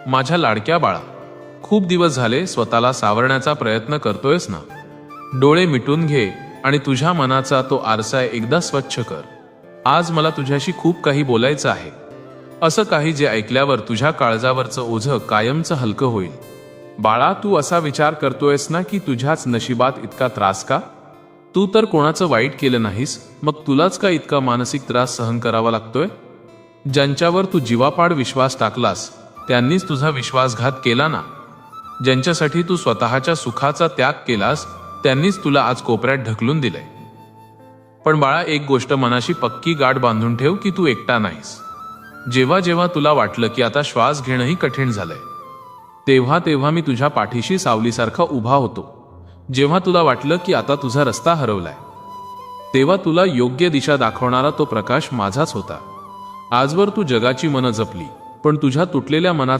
माझ्या लाडक्या बाळा, खूप दिवस झाले स्वतःला सावरण्याचा प्रयत्न करतोयस ना? डोळे मिटून घे आणि तुझ्या मनाचा तो आरसा एकदा स्वच्छ कर. आज मला तुझ्याशी खूप काही बोलायचं आहे. असं काही जे ऐकल्यावर तुझ्या काळजावरचं ओझं कायमचं हलकं होईल. बाळा, तू असा विचार करतोयस ना की तुझ्याच नशिबात इतका त्रास का? तू तर कोणाचं वाईट केलं नाहीस, मग तुलाच का इतका मानसिक त्रास सहन करावा लागतोय? ज्यांच्यावर तू जीवापाड विश्वास टाकलास त्यांनीच तुझा विश्वासघात केला ना. ज्यांच्यासाठी तू स्वतःच्या सुखाचा त्याग केलास त्यांनीच तुला आज कोपऱ्यात ढकलून दिलंय. पण बाळा, एक गोष्ट मनाशी पक्की गाठ बांधून ठेव की तू एकटा नाहीस. जेव्हा जेव्हा तुला वाटलं की आता श्वास घेणंही कठीण झालंय, तेव्हा तेव्हा मी तुझ्या पाठीशी सावलीसारखा उभा होतो. जेव्हा तुला वाटलं की आता तुझा रस्ता हरवलाय, तेव्हा तुला योग्य दिशा दाखवणारा तो प्रकाश माझाच होता. आजवर तू जगाची मनं जपली, पण तुझ्या तुटलेल्या मनात